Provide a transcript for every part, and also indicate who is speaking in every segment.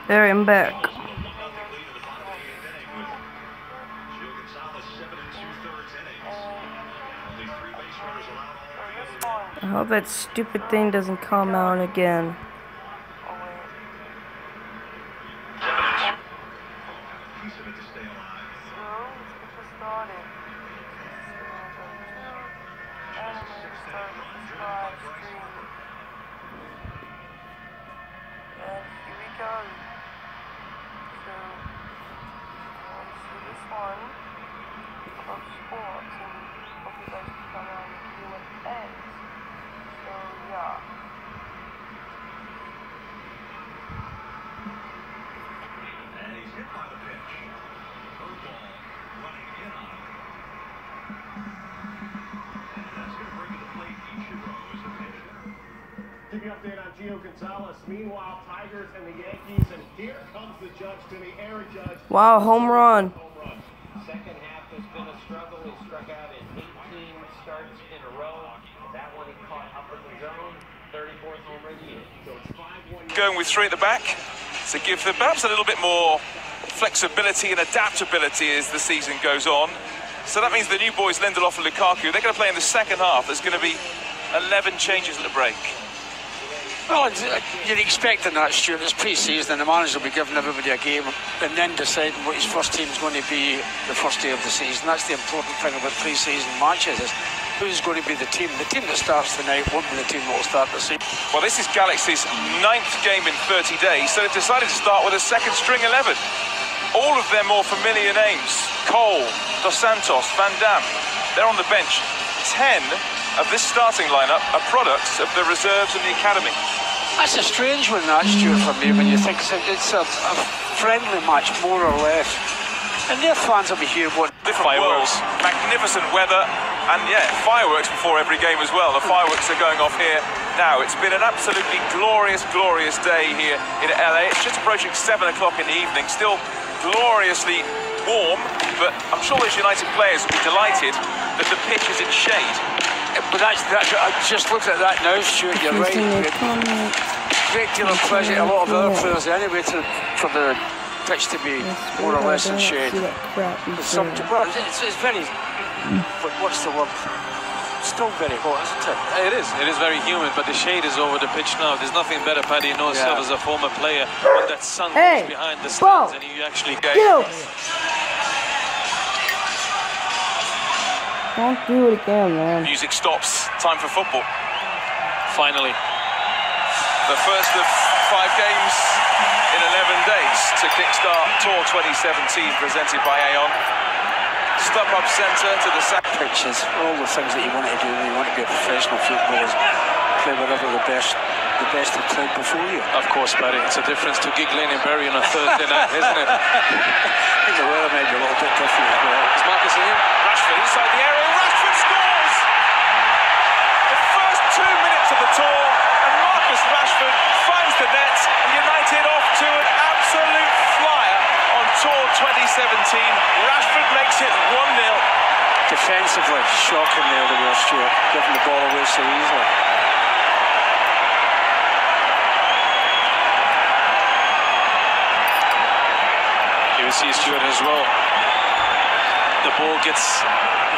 Speaker 1: There, I'm back. I hope that stupid thing doesn't come out again.
Speaker 2: Meanwhile, Tigers and the Yankees, and here comes the judge to the air judge.
Speaker 1: Wow, home run.
Speaker 3: Second half has been a struggle. He struck out in 18 starts in a row. That one he caught up in the zone. 34th home run year. So it's 5-1.
Speaker 4: Going with three at the back to give them perhaps a little bit more flexibility and adaptability as the season goes on. So that means the new boys, Landon and Lukaku, they're going to play in the second half. There's going to be 11 changes at the break.
Speaker 5: Well, you'd expect that, Stuart. It's pre-season, and the manager will be giving everybody a game and then deciding what his first team is going to be the first day of the season. That's the important thing about pre-season matches, is who's going to be the team. The team that starts tonight won't be the team that will start the season.
Speaker 4: Well, this is Galaxy's 9th game in 30 days, so they've decided to start with a second string 11. All of their more familiar names, Cole, Dos Santos, Van Dam, they're on the bench. 10 of this starting lineup are products of the reserves and the academy.
Speaker 5: That's a strange one, that, Stuart, for me, when you think it's a friendly match, more or less. And their fans will be here what
Speaker 4: different worlds, magnificent weather, and yeah, fireworks before every game as well. The fireworks are going off here now. It's been an absolutely glorious, glorious day here in LA. It's just approaching 7 o'clock in the evening, still gloriously warm, but I'm sure those United players will be delighted that the pitch is in shade.
Speaker 5: But I just looked at that now, Stuart, you're right. Great deal of pleasure, a lot of other players anyway, for the pitch to be more or less in shade. It's very, what's the word? Still very hot, isn't it?
Speaker 6: It is very humid, but the shade is over the pitch now. There's nothing better, Paddy, you know yourself as a former player, when that sun goes behind the stands and you actually get...
Speaker 1: Don't do it again, man.
Speaker 4: Music stops. Time for football.
Speaker 6: Finally.
Speaker 4: The first of 5 games in 11 days to kickstart Tour 2017 presented by Aon. Step-up centre to the second.
Speaker 5: Pitches, all the things that you want to do when you want to be a professional footballer. Play whatever the best have played before you.
Speaker 6: Of course, Paddy. It's a difference to gig Lane and Berry on a Thursday night, isn't it?
Speaker 5: I think the weather may be a little bit different as well.
Speaker 6: Is Marcus in?
Speaker 4: Rashford inside the area. Rashford scores! The first 2 minutes of the tour, and Marcus Rashford finds the net, and United off to an absolute flyer on Tour 2017. Rashford makes it 1-0.
Speaker 5: Defensively, shocking there, the worst, Stuart, giving the ball away so easily.
Speaker 6: You see Stuart as well. The ball gets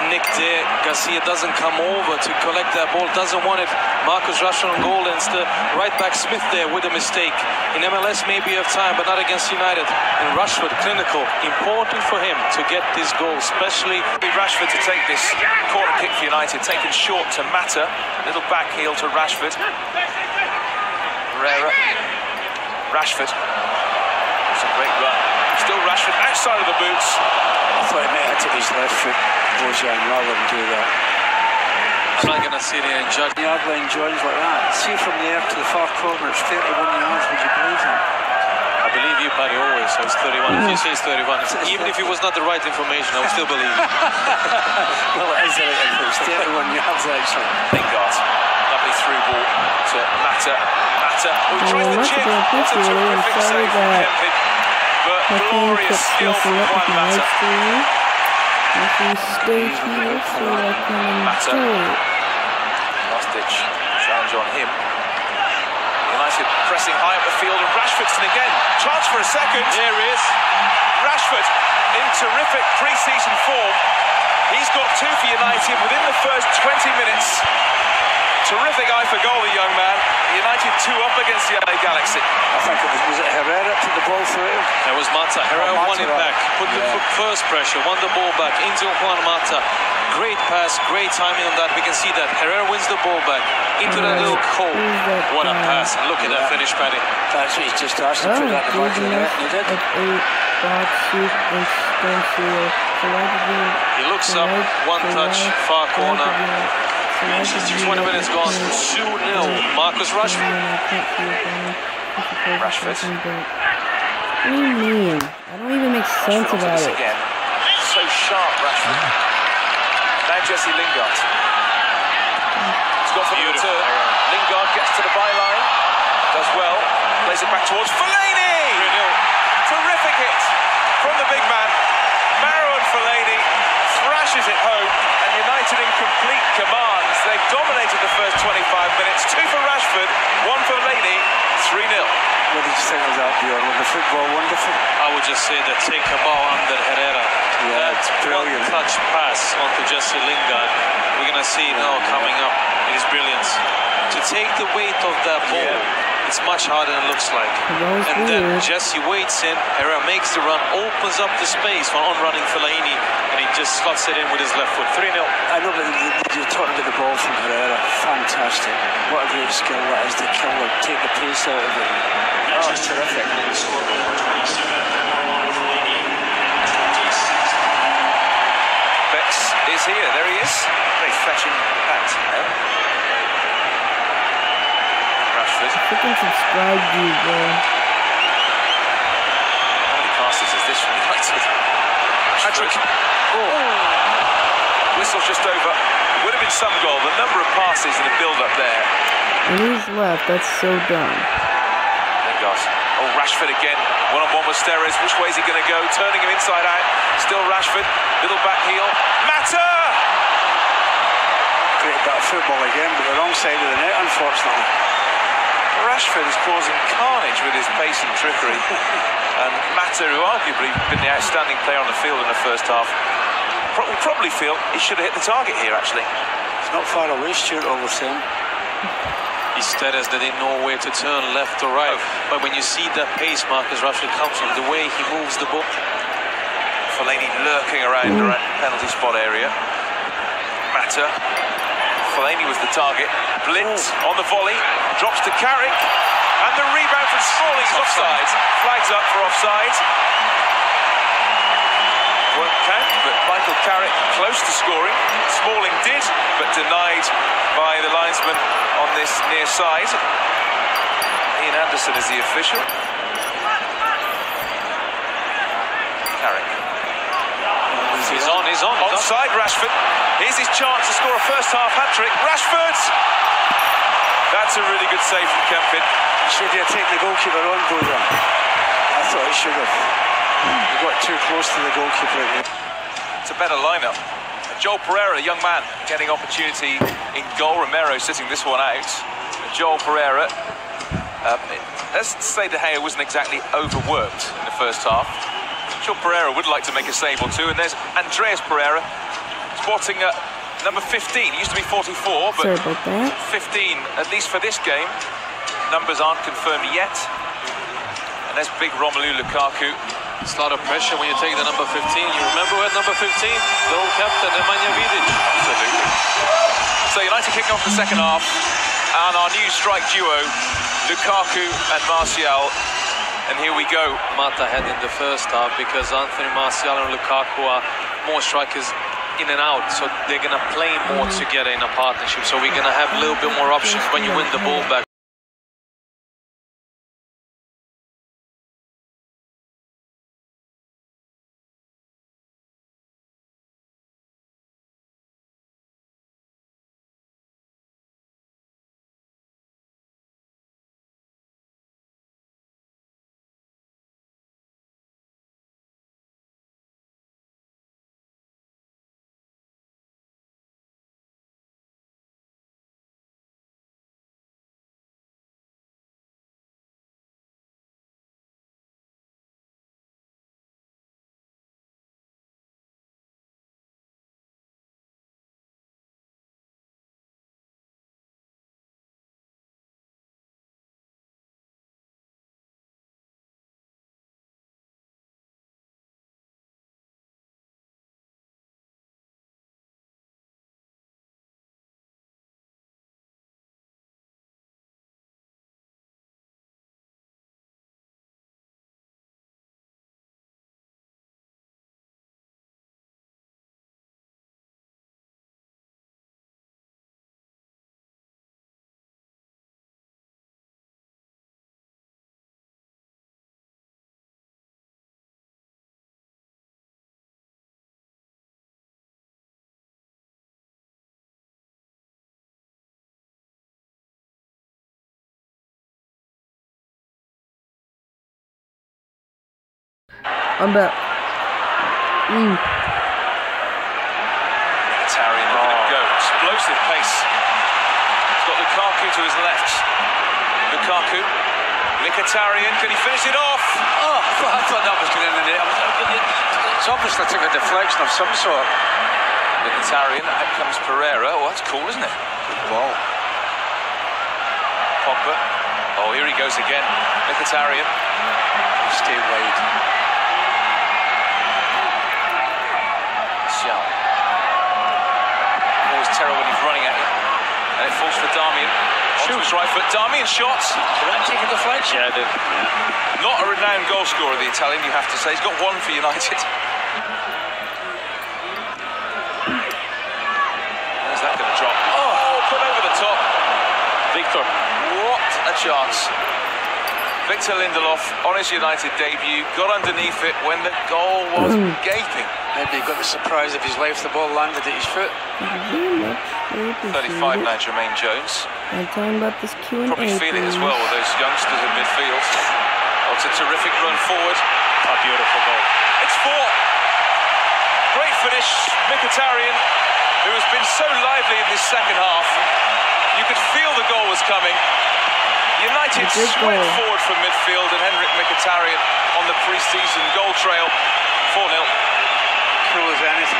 Speaker 6: nicked there. Garcia doesn't come over to collect that ball, doesn't want it. Marcus Rashford on goal, and the right back Smith there with a mistake. In MLS maybe of time, but not against United. And Rashford, clinical, important for him to get this goal, especially
Speaker 4: Rashford to take this corner kick for United, taken short to Mata. Little back heel to Rashford. Herrera. Rashford. It's a great run. Still Rashford outside of the boots.
Speaker 5: I thought he may have to his left foot, Bojan, rather than do that.
Speaker 6: I'm not going to sit here and judge.
Speaker 5: Yard line joins like that. See from there to the far corner, it's 31 yards, would you believe that?
Speaker 6: I believe you, Paddy, always, so it's 31. If you say it's 31, even if it was not the right information, I would still believe you.
Speaker 5: Well, it is the right information. It's 31 yards, actually.
Speaker 4: Lingard. Lovely through ball to Mata. Mata, who tries the chip. It's a terrific save from Kempin. But glorious skill from Juan Mata. Mata. Last ditch challenge on him. United press Racing high up the field, and Rashford's in again. Chance for a second.
Speaker 6: There he is.
Speaker 4: Rashford in terrific pre-season form. He's got 2 for United within the first 20 minutes. Terrific eye for goal, the young man. United 2 up against the LA Galaxy.
Speaker 5: I think was it Herrera put the ball through?
Speaker 6: That was Mata. Herrera won it back. Put the first pressure, won the ball back into Juan Mata. Great pass, great timing on that. We can see that Herrera wins the ball back into that little hole. What a pass. And look at that finish, Paddy.
Speaker 5: That's what he's just asked to put that in the back of the net. He did.
Speaker 6: He looks up, one touch, far corner. 20 minutes gone, 2-0. Marcus Rashford.
Speaker 4: Rashford.
Speaker 1: What do you mean? I don't even make sense about it.
Speaker 4: Again. So sharp, Rashford. Now Jesse Lingard. He's got for the return. Lingard gets to the byline. Does well. Plays it back towards Fellaini. Terrific hit from the big man. Marouane Fellaini thrashes it home, and United in complete command. They've dominated the first 25 minutes. 2 for Rashford, 1 for Fellaini, 3-0.
Speaker 5: What did you think of that, Bjorn? Was the football wonderful?
Speaker 6: I would just say that take a ball under Herrera.
Speaker 5: Yeah, it's brilliant.
Speaker 6: One touch pass onto Jesse Lingard. We're going to see now coming up. It is brilliant. To take the weight of that ball, it's much harder than it looks like. And then Jesse waits in, Herrera makes the run, opens up the space for on-running Fellaini, and he just slots it in with his left foot. 3-0.
Speaker 5: I know, but you're talking about the ball from Herrera. Fantastic. What a great skill that is to kill it, take the pace out of it. Oh, it's terrific.
Speaker 4: Bex is here. There he is. Very fetching bat. Rashford.
Speaker 1: Freaking subscribe, dude, bro.
Speaker 4: How many passes is this from United? Patrick. Whistle's just over. Would have been some goal. The number of passes and the build-up there.
Speaker 1: And he's left. That's so dumb.
Speaker 4: Lingard. Oh, Rashford again. One-on-one with Steres. Which way is he going to go? Turning him inside out. Still Rashford. Little back heel. Mata!
Speaker 5: Great bit of football again, but the wrong side of the net, unfortunately.
Speaker 4: Rashford is causing carnage with his pace and trickery. And Mata, who arguably been the outstanding player on the field in the first half, probably feel he should have hit the target here, actually.
Speaker 5: It's not far away, Stuart, all the same.
Speaker 6: Steres, they didn't know where to turn, left or right. But when you see that pace Marcus Rashford comes from, the way he moves the ball.
Speaker 4: Fellaini lurking around the penalty spot area. Mata. Fellaini was the target. Blitz on the volley. Drops to Carrick. And the rebound from Smalling is offside. Flags up for offside. Won't count, but Michael Carrick close to scoring. Smalling did, but denied by the linesman on this near side. Ian Anderson is the official. Carrick.
Speaker 6: He's on.
Speaker 4: Onside Rashford. Here's his chance to score a first-half hat-trick. Rashford! That's a really good save from Kempin.
Speaker 5: Should he have taken the goalkeeper on, Bojan? I thought he should have. He got too close to the goalkeeper.
Speaker 4: It's a better lineup. Joel Pereira, a young man, getting opportunity in goal. Romero sitting this one out. Joel Pereira. Let's say De Gea wasn't exactly overworked in the first half. Joel Pereira would like to make a save or two, and there's Andreas Pereira spotting number 15. He used to be 44, but 15, at least for this game. Numbers aren't confirmed yet. And there's big Romelu Lukaku.
Speaker 6: It's a lot of pressure when you take the number 15. You remember who had number 15? The old captain, Nemanja Vidic.
Speaker 4: Absolutely. So United kicking off the second half. And our new strike duo, Lukaku and Martial. And here we go.
Speaker 6: Mata had in the first half because Anthony Martial and Lukaku are more strikers in and out, so they're going to play more together in a partnership. So we're going to have a little bit more options when you win the ball back.
Speaker 1: I'm back.
Speaker 4: Mkhitaryan, look at him go. Explosive pace. He's got Lukaku to his left. Lukaku. Mkhitaryan, can he finish it off?
Speaker 5: Oh, I thought that was going in the net. It's obviously took a deflection of some sort.
Speaker 4: Mkhitaryan, out comes Pereira. Oh, that's cool, isn't it?
Speaker 5: Good ball.
Speaker 4: Pogba. Oh, here he goes again. Mkhitaryan.
Speaker 5: Stay wide.
Speaker 4: Xiao. Always terror when he's running at you. And it falls for Darmian. Onto his right foot. Darmian shots.
Speaker 5: Did that take a deflection?
Speaker 6: Yeah, I did.
Speaker 4: Not a renowned goal scorer, the Italian, you have to say. He's got one for United. Where's that going to drop? Oh, put over the top.
Speaker 6: Victor.
Speaker 4: What a chance. Victor Lindelof on his United debut, got underneath it when the goal was gaping.
Speaker 5: Maybe he got the surprise of his life, the ball landed at his foot.
Speaker 4: 35 now, Jermaine Jones.
Speaker 1: I'm talking about this Q&A.
Speaker 4: Probably feeling as well with those youngsters in midfield. Oh, it's a terrific run forward.
Speaker 6: A beautiful goal.
Speaker 4: It's 4. Great finish, Mkhitaryan, who has been so lively in this second half. You could feel the goal was coming. United swept forward from midfield and Henrik Mkhitaryan on the pre-season goal trail. 4-0.
Speaker 5: Cool as anything.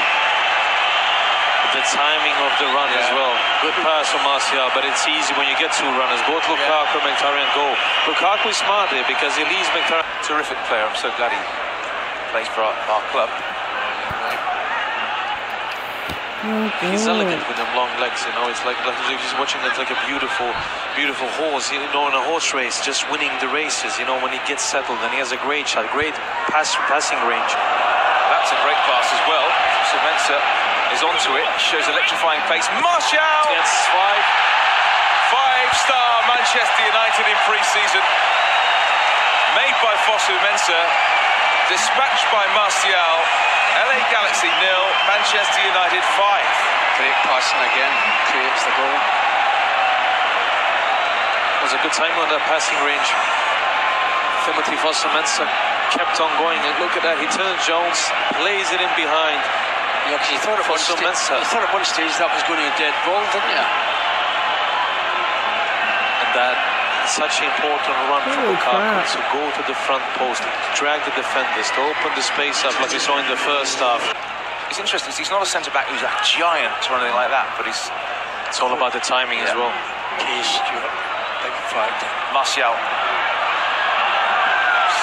Speaker 6: The timing of the run as well. Good pass from Martial, but it's easy when you get 2 runners. Both Lukaku and Mkhitaryan go. Lukaku is smart there because he leaves Mkhitaryan.
Speaker 4: Terrific player. I'm so glad he plays for our club.
Speaker 6: He's elegant with them long legs, you know. It's like he's watching it like a beautiful, beautiful horse, you know, in a horse race, just winning the races, you know, when he gets settled. And he has a great shot, great passing range.
Speaker 4: That's a great pass as well. Semenza is onto it, shows electrifying pace. Martial!
Speaker 6: Yes,
Speaker 4: 5-star Manchester United in pre-season. Made by Fosu Mensah, dispatched by Martial. LA Galaxy 0, Manchester United 5.
Speaker 5: Great passing again, creates the goal.
Speaker 6: It was a good time on that passing range. Timothy Fosu-Mensah kept on going, and look at that, he turns Jones, plays it in behind.
Speaker 5: Yeah, because you thought at one stage that was going to be a dead ball, didn't you?
Speaker 6: And that is such an important run for Lukaku to go to the front post, to drag the defenders, to open the space up like we saw in the first half.
Speaker 4: It's interesting, he's not a centre-back who's a giant or anything like that, but it's
Speaker 6: all about the timing as well.
Speaker 5: Case, Stuart, big flag.
Speaker 4: Martial.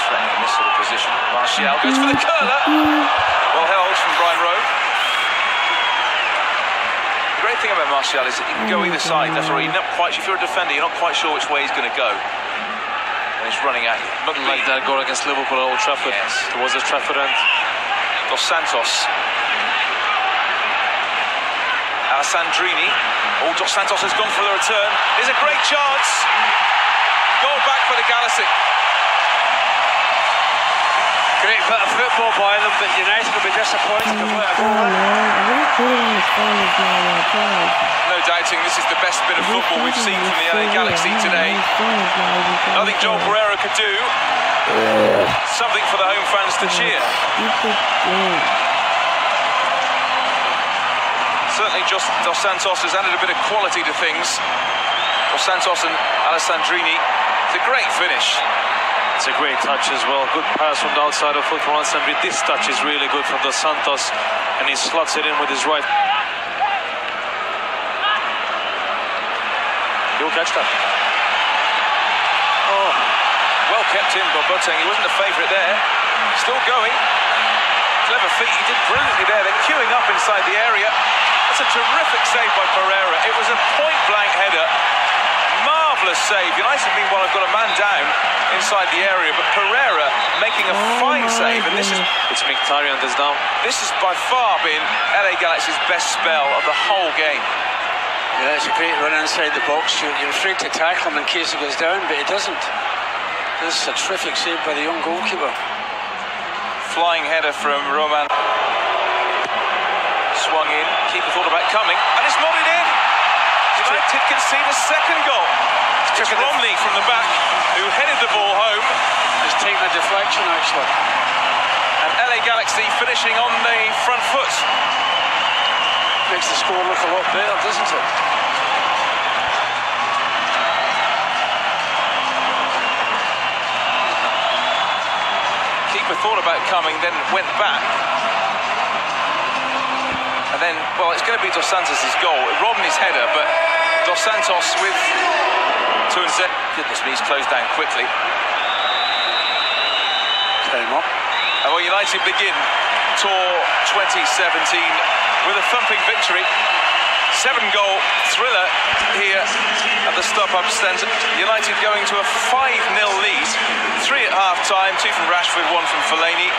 Speaker 4: Threatening this sort of position. Martial goes for the curler. Well held from Brian Rowe. The great thing about Martial is that he can go either side. That's right. You're not quite, if you're a defender, you're not quite sure which way he's going to go. And he's running at you.
Speaker 6: Like that goal against Liverpool at Old Trafford.
Speaker 4: Yes.
Speaker 6: Towards the Trafford end.
Speaker 4: Dos Santos. Alessandrini. Oh, Dos Santos has gone for the return. Here's a great chance. Goal back for the Galaxy.
Speaker 5: Great bit of football by them, but United will be disappointed with what a goal.
Speaker 4: No doubting this is the best bit of football we've seen from the LA Galaxy today. Nothing Joel Pereira could do. Something for the home fans to cheer. Certainly just Dos Santos has added a bit of quality to things. Dos Santos and Alessandrini. It's a great finish.
Speaker 6: It's a great touch as well. Good pass from the outside of foot from Alessandrini. This touch is really good from Dos Santos, and he slots it in with his right. He'll catch that.
Speaker 4: Oh, well kept in by Boateng. He wasn't a favourite there. Still going. Clever feet. He did brilliantly there. They're queuing up inside the area. That's a terrific save by Pereira. It was a point-blank header. Marvellous save. United, meanwhile, have got a man down inside the area, but Pereira making a fine save, and this is...
Speaker 6: It's Mkhitaryan that's down.
Speaker 4: This has by far been LA Galaxy's best spell of the whole game.
Speaker 5: Yeah, it's a great run inside the box. You're afraid to tackle him in case he goes down, but he doesn't. This is a terrific save by the young goalkeeper.
Speaker 4: Flying header from Roman. Swung in, keeper thought about coming, and it's nodded in. United concede a second goal. It's Romney from the back who headed the ball home.
Speaker 5: He's taken a deflection, actually.
Speaker 4: And LA Galaxy finishing on the front foot.
Speaker 5: Makes the score look a lot better, doesn't it?
Speaker 4: Keeper thought about coming, then went back. And then, well, it's going to be Dos Santos' goal. Rodney's header, but Dos Santos with goodness me, he's closed down quickly.
Speaker 5: Came up.
Speaker 4: And well, United begin Tour 2017 with a thumping victory. 7-goal thriller here at the Stop-Up Centre. United going to a 5-0 lead. 3 at half-time, 2 from Rashford, 1 from Fellaini.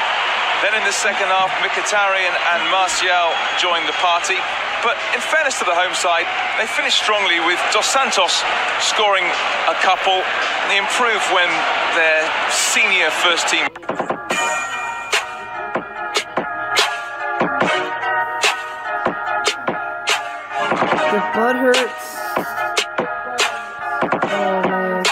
Speaker 4: Then in the second half, Mkhitaryan and Martial joined the party. But in fairness to the home side, they finished strongly with Dos Santos scoring a couple. They improved when their senior first team.
Speaker 1: Your butt hurts. Oh man.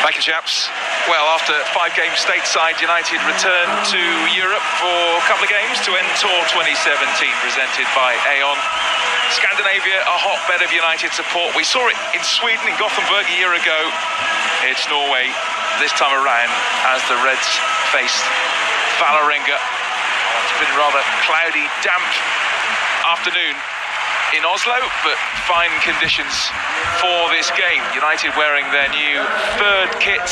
Speaker 4: Thank you, chaps. Well, after 5 games stateside, United returned to Europe for a couple of games to end Tour 2017, presented by Aon. Scandinavia, a hotbed of United support. We saw it in Sweden, in Gothenburg a year ago. It's Norway this time around as the Reds faced Vålerenga. It's been a rather cloudy, damp afternoon in Oslo, but fine conditions for this game. United wearing their new 3rd kit,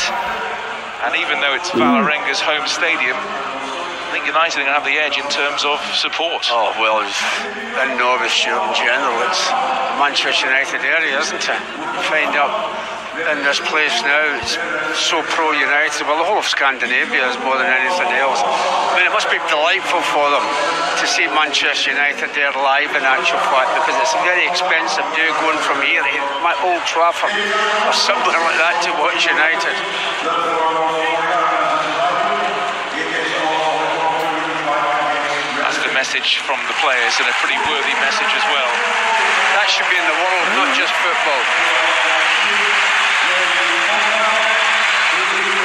Speaker 4: and even though it's Vålerenga's home stadium, I think United are going to have the edge in terms of support.
Speaker 5: Oh, well, in Norwich in general, it's Manchester United area, isn't it? You find up in this place now, it's so pro-United. Well, the whole of Scandinavia is more than anything else. I mean, it must be delightful for them to see Manchester United there live in actual fact, because it's very expensive going from here to my Old Trafford or somewhere like that to watch United.
Speaker 4: That's the message from the players, and a pretty worthy message as well.
Speaker 5: That should be in the world, not just football.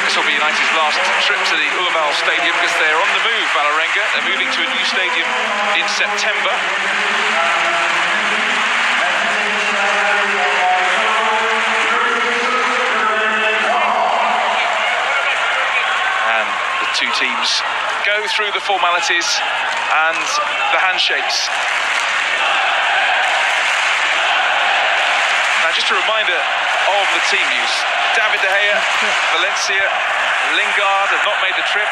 Speaker 4: This will be United's last trip to the Ullevål Stadium because they're on the move, Vålerenga. They're moving to a new stadium in September. And the two teams go through the formalities and the handshakes. Now, just a reminder of the team use. David De Gea, Valencia, Lingard have not made the trip.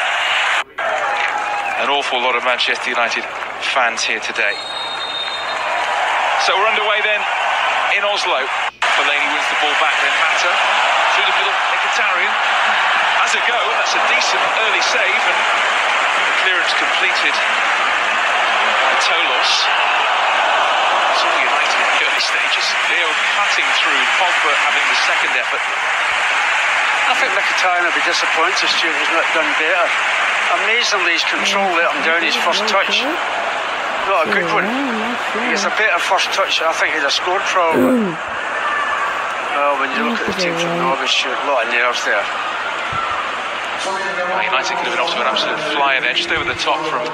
Speaker 4: An awful lot of Manchester United fans here today. So we're underway then in Oslo. Fellaini wins the ball back, then Mata through the middle, Mkhitaryan has a go. That's a decent early save, and the clearance completed. Tolos. It's all United in the early stages. Leo cutting through, Pogba having the second effort.
Speaker 5: I think Mkhitaryan will be disappointed Stuart has not done better. Amazingly, his control let him down his first touch. Not a good one. He has a better first touch. I think he'd have scored probably. Well, when you look at the team from Norwich, Stuart, a lot of nerves there.
Speaker 4: Well, United could have been off to an absolute flyer there, just over the top from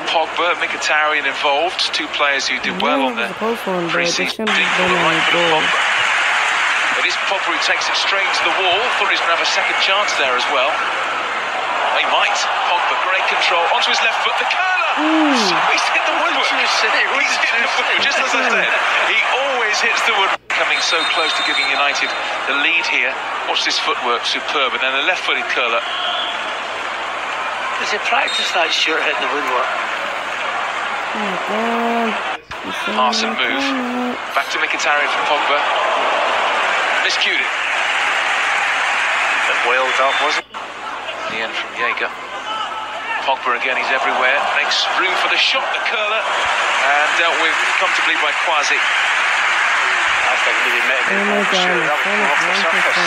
Speaker 4: Pogba. Mkhitaryan involved, 2 players who did well on the pre-season. It is Pogba who takes it straight to the wall. Thought he was going to have a second chance there as well. He might. Pogba, great control. Onto his left foot, the curler! So he's hit the woodwork. He's hit the woodwork, just as I said. He always hits the woodwork. Coming so close to giving United the lead here. Watch this footwork, superb. And then a left-footed curler.
Speaker 5: Does he practice that, Stuart, hitting the woodwork?
Speaker 4: Pass and move. Back to Mkhitaryan from Pogba. Miscued it.
Speaker 5: Bit wild up, wasn't it?
Speaker 4: In the end from Jaeger. Pogba again, he's everywhere. Makes room for the shot, the curler. And dealt with comfortably by Quasi.
Speaker 5: I think maybe might have been sure that was off the surface.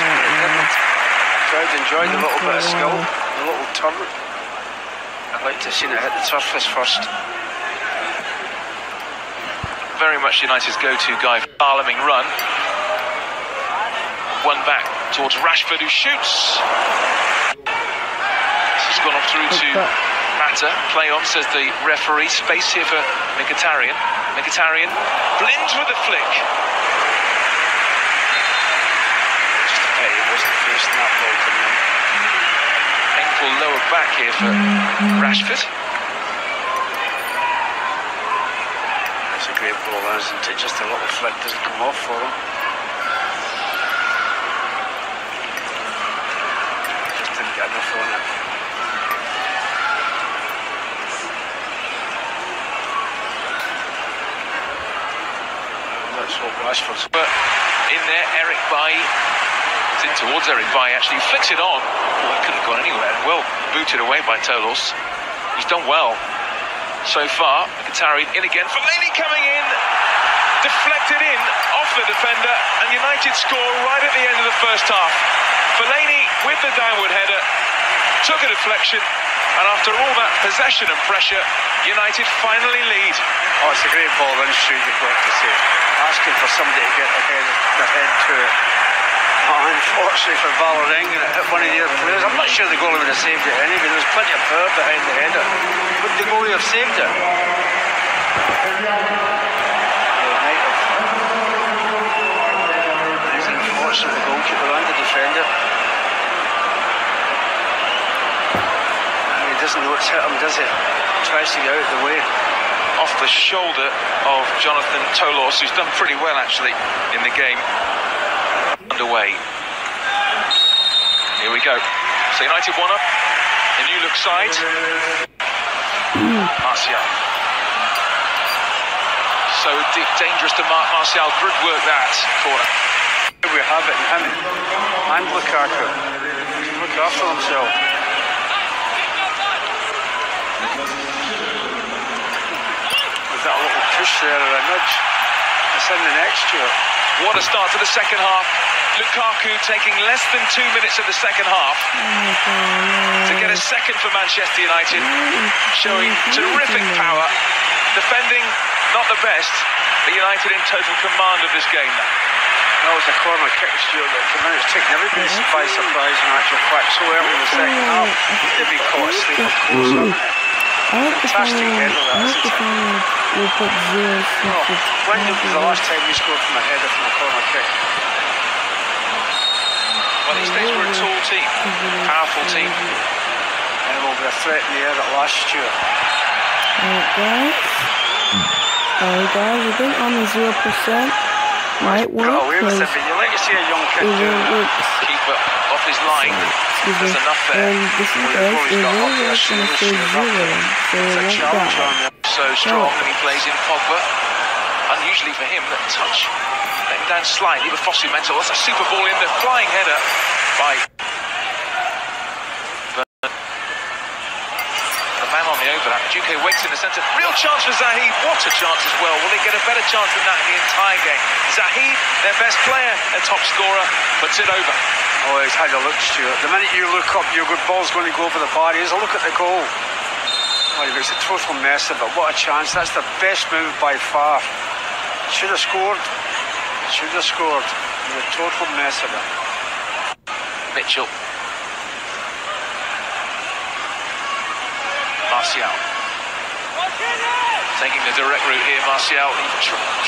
Speaker 5: Crowd enjoyed a little bit of skill, a little turn. I'd like to have seen it hit the surface first.
Speaker 4: Very much United's go-to guy for alarming run.
Speaker 6: one back towards Rashford, who shoots. This has gone off through to Mata. Play on, says the referee. Space here for Mkhitaryan. Mkhitaryan blinds with the flick.
Speaker 5: Just a pity it wasn't facing that ball to him.
Speaker 6: Painful lower back here for Rashford.
Speaker 5: That's a great ball, isn't it? Just a little flick doesn't come off for him. Just didn't get enough on it. Let's hope Rashford's.
Speaker 6: But in there, Eric Bailly. It's in towards Eric Bailly, actually. Flicks it on. Oh, it couldn't have gone anywhere. Well booted away by Tolos. He's done well so far. Mkhitaryan in again. Fellaini coming in. Deflected in off the defender. And United score right at the end of the first half. Fellaini with the downward header. Took a deflection. And after all that possession and pressure, United finally lead.
Speaker 5: Oh, it's a great ball in shoot, you've got to say. Asking for somebody to get their head to it. Oh, unfortunately for Valoreng, it hit one of their players. I'm not sure the goalie would have saved it anyway. There was plenty of power behind the header. Would the goalie have saved it? It's unfortunate the goalkeeper and the defender. He doesn't know it's hit him, does he? Tries to get out of the way.
Speaker 6: Off the shoulder of Jonathan Tolos, who's done pretty well actually in the game. Underway. Here we go. So United 1 up. A new look side. Martial. So dangerous to mark Martial. Good work that corner.
Speaker 5: We have it, him and Lukaku. Look after himself. With that little push there or a nudge. It's in the next year.
Speaker 6: What a start to the second half. Lukaku taking less than 2 minutes of the second half to get a second for Manchester United, showing terrific power. Defending, not the best, but United in total command of this game now.
Speaker 5: That was a corner kick, Stuart, that came out. It's taken everybody by surprise in actual fact. So early in the second half, they'd be caught asleep, of course. Fantastic header, that is. When was the last time we scored from a header from a corner kick?
Speaker 6: Well, these days we're a tall team, powerful team.
Speaker 5: And we'll be a threat in the air at last year.
Speaker 1: Alright guys, we've been on the 0%. Might work,
Speaker 5: got away with it, but you like to see a young kid do it.
Speaker 6: Keeper off his line. There's enough there.
Speaker 1: And this is it. It will work and it stays 0. So it won't die.
Speaker 6: So strong, and he plays in Pogba. Unusually for him, that touch let him down slightly, but Fosu Mental. That's a super ball in the flying header by the man on the overlap. Duque waits in the centre. Real chance for Zahid. What a chance as well. Will they get a better chance than that in the entire game? Zahid, their best player, their top scorer, puts it over.
Speaker 5: Oh, he's had a look, Stuart. The minute you look up, your good ball's going to go over the bar. Here's a look at the goal. Oh, he makes a total mess of it. What a chance. That's the best move by far. Should have scored. Should have scored. A total mess of it.
Speaker 6: Mitchell. Martial. Taking the direct route here, Martial. He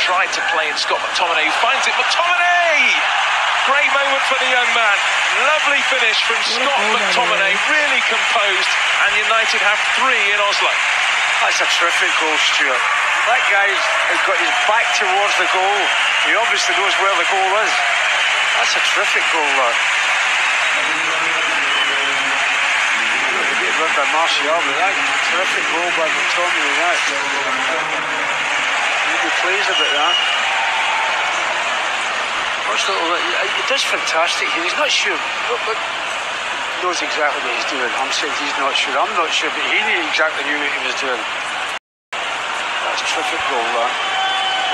Speaker 6: tried to play in Scott McTominay, who finds it. McTominay! Great moment for the young man. Lovely finish from Scott McTominay. Really composed. And United have 3 in Oslo.
Speaker 5: That's a terrific goal, Stuart. That guy has got his back towards the goal. He obviously knows where the goal is. That's a terrific goal, that. Run by Martial, but that terrific goal by McTominay. That. You'd be pleased about that. He does fantastic here. He's not sure, but knows exactly what he's doing. I'm saying he's not sure. I'm not sure, but he exactly knew what he was doing. That's a terrific goal, that.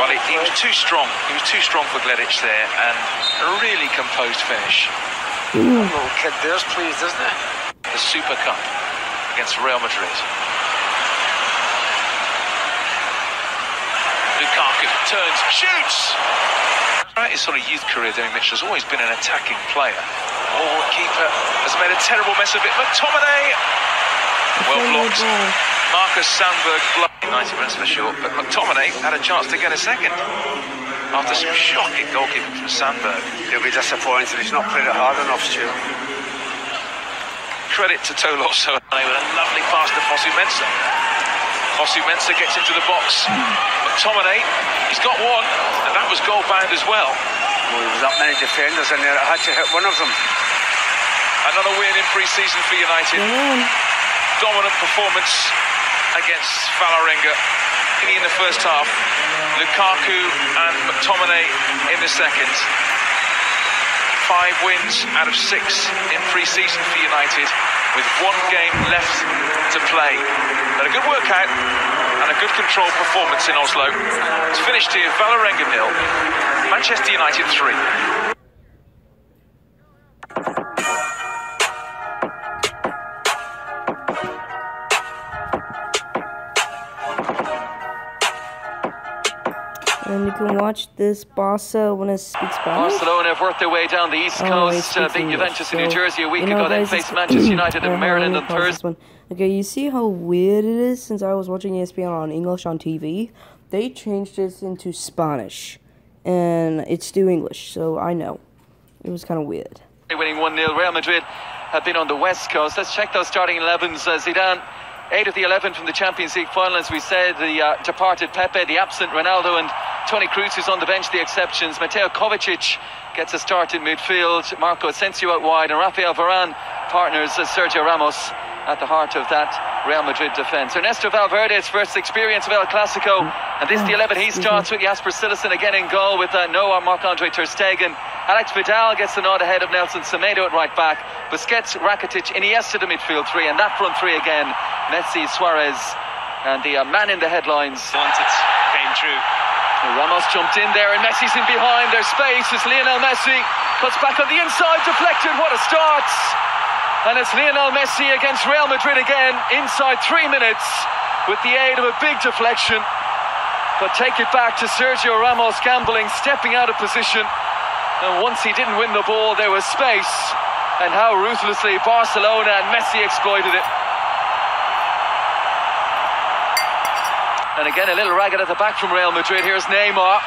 Speaker 6: Well, he was too strong. He was too strong for Gleditsch there, and a really composed finish.
Speaker 5: Little kid there's pleased, isn't he?
Speaker 6: The Super Cup against Real Madrid. Lukaku turns, shoots!
Speaker 4: Throughout his sort of youth career, Danny Mitchell has always been an attacking player. Oh, keeper has made a terrible mess of it. McTominay, well blocked. Marcus Sandberg blocked 90 minutes for short, but McTominay had a chance to get a second after some shocking goalkeeping from Sandberg.
Speaker 5: He'll be disappointed. He's not played it hard enough, Stu.
Speaker 4: Credit to Toloso with a lovely pass to Fosu Mensah. Fosu Mensah gets into the box. McTominay, he's got one, and that was goal bound as well.
Speaker 5: Well, there was that many defenders in there. I had to hit one of them.
Speaker 4: Another win in pre-season for United. Dominant performance against Vålerenga in the first half. Lukaku and McTominay in the second. 5 wins out of 6 in pre-season for United, with 1 game left to play. But a good workout and a good control performance in Oslo. It's finished here, Vålerenga 0, Manchester United 3.
Speaker 1: And you can watch this Barca when it speaks Spanish.
Speaker 7: Barcelona have worked their way down the East Coast, beat Juventus in New Jersey a week ago, then faced Manchester United in Maryland on Thursday.
Speaker 1: Okay, you see how weird it is since I was watching ESPN on English on TV? They changed it into Spanish, and it's still English, so I know. It was kind of weird.
Speaker 7: Winning 1-0, Real Madrid have been on the West Coast. Let's check those starting 11s. Zidane, 8 of the 11 from the Champions League final, as we said. The departed Pepe, the absent Ronaldo, and Toni Kroos, who's on the bench, the exceptions. Mateo Kovacic gets a start in midfield. Marco Asensio out wide, and Rafael Varane partners Sergio Ramos at the heart of that Real Madrid defence. Ernesto Valverde's first experience of El Clasico, and this the 11 he starts with. Jasper Cillessen again in goal with Noah Marc-Andre Ter Stegen. Alex Vidal gets the nod ahead of Nelson Semedo at right back. Busquets, Rakitic, Iniesta to midfield 3, and that front 3 again. Messi, Suarez, and the man in the headlines.
Speaker 6: Once it came through.
Speaker 7: Ramos jumped in there, and Messi's in behind. There's space as Lionel Messi cuts back on the inside, deflected. What a start! And it's Lionel Messi against Real Madrid again, inside 3 minutes, with the aid of a big deflection. But take it back to Sergio Ramos gambling, stepping out of position. And once he didn't win the ball, there was space. And how ruthlessly Barcelona and Messi exploited it. And again, a little ragged at the back from Real Madrid. Here's Neymar.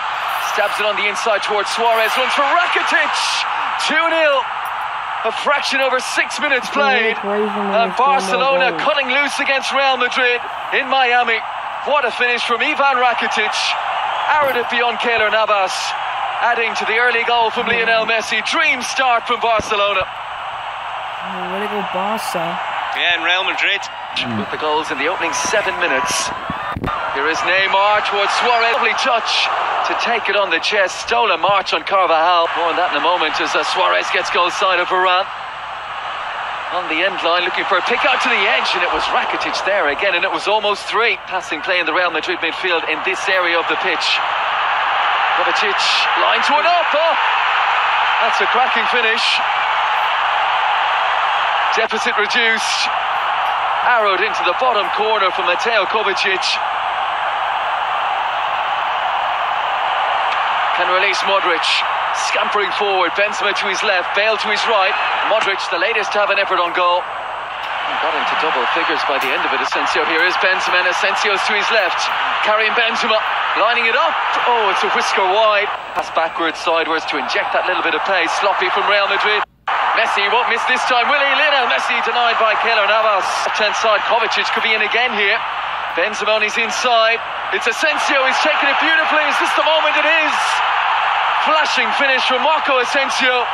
Speaker 7: Stabs it on the inside towards Suarez. Runs for Rakitic. 2-0. A fraction over 6 minutes played. And Barcelona cutting loose against Real Madrid in Miami. What a finish from Ivan Rakitic. Arrowed it beyond Keylor Navas. Adding to the early goal from Lionel Messi. Dream start from Barcelona.
Speaker 1: Way to go, Barca.
Speaker 6: Yeah, and Real Madrid.
Speaker 7: With the goals in the opening 7 minutes. Here is Neymar towards Suarez. Lovely touch to take it on the chest. Stolen march on Carvajal. More on that in a moment as Suarez gets goal side of Varane. On the end line, looking for a pick out to the edge, and it was Rakitic there again, and it was almost 3. Passing play in the Real Madrid midfield in this area of the pitch. Kovacic, line to an up. Oh, that's a cracking finish. Deficit reduced. Arrowed into the bottom corner from Mateo Kovacic. Can release Modric. Scampering forward. Benzema to his left. Bale to his right. Modric, the latest to have an effort on goal. Got into double figures by the end of it. Asensio here is Benzema, and Asensio's to his left. Carrying Benzema. Lining it up. Oh, it's a whisker wide. Pass backwards, sideways to inject that little bit of pace. Sloppy from Real Madrid. Messi won't miss this time, will he? Lionel Messi denied by Keylor Navas. Left-hand side, Kovacic could be in again here. Benzema on his inside. It's Asensio, he's taken it beautifully. Is this the moment? It is. Flashing finish from Marco Asensio.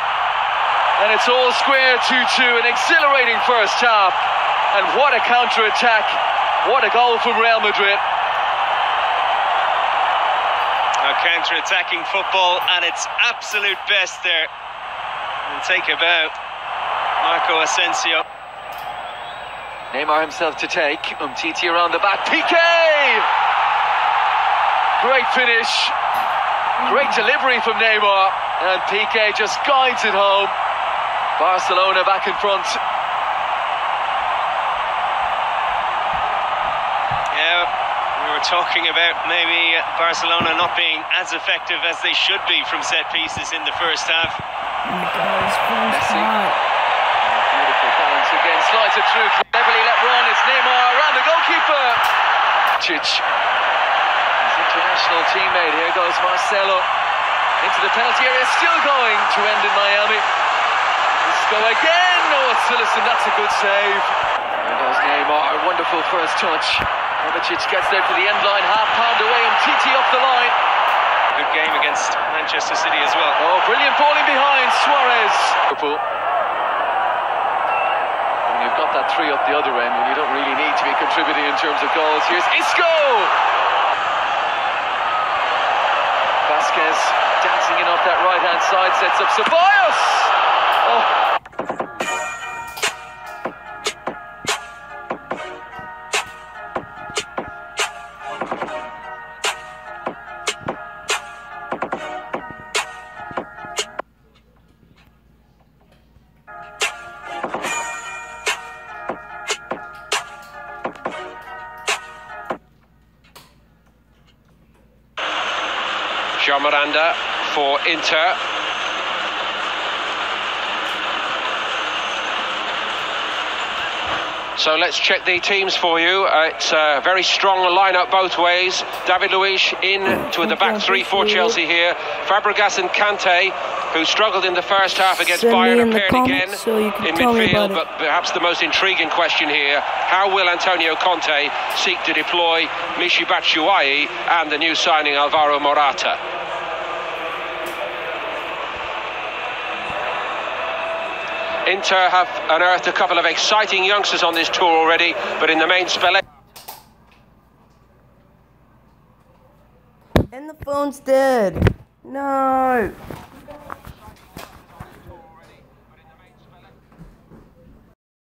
Speaker 7: And it's all square 2-2. An exhilarating first half. And what a counter-attack. What a goal from Real Madrid.
Speaker 6: Counter-attacking football at its absolute best there. And take a bow. Marco Asensio.
Speaker 7: Neymar himself to take. Umtiti around the back. Piqué! Great finish. Great delivery from Neymar. And Piqué just guides it home. Barcelona back in front.
Speaker 6: Yeah, we were
Speaker 8: were talking about maybe Barcelona not being as effective as they should be from set pieces in the first half.
Speaker 1: Oh my God, his phone's
Speaker 7: Messi.
Speaker 1: hot.
Speaker 7: Beautiful balance again, slides it through, cleverly let run, it's Neymar around the goalkeeper. His international teammate, here goes Marcelo. Into the penalty area, still going to end in Miami. Let's go again, oh Citizen, that's a good save. There goes Neymar, wonderful first touch. Kovacic gets there to the end line, half pound away and TT up the line.
Speaker 8: Good game against Manchester City as well.
Speaker 7: Oh, brilliant ball in behind, Suarez. Liverpool. When you've got that 3 up the other end, when you don't really need to be contributing in terms of goals. Here's Isco! Vasquez dancing in off that right-hand side, sets up Ceballos! Oh.
Speaker 9: Jean Miranda for Inter. So let's check the teams for you. It's a very strong lineup both ways. David Luiz in to the back three for Chelsea here. Fabregas and Kante, who struggled in the first half against Bayern, appeared again in midfield. But perhaps the most intriguing question here, how will Antonio Conte seek to deploy Michy Batshuayi and the new signing Alvaro Morata? Inter have unearthed a couple of exciting youngsters on this tour already, but in the main spell.
Speaker 1: And the phone's dead. No.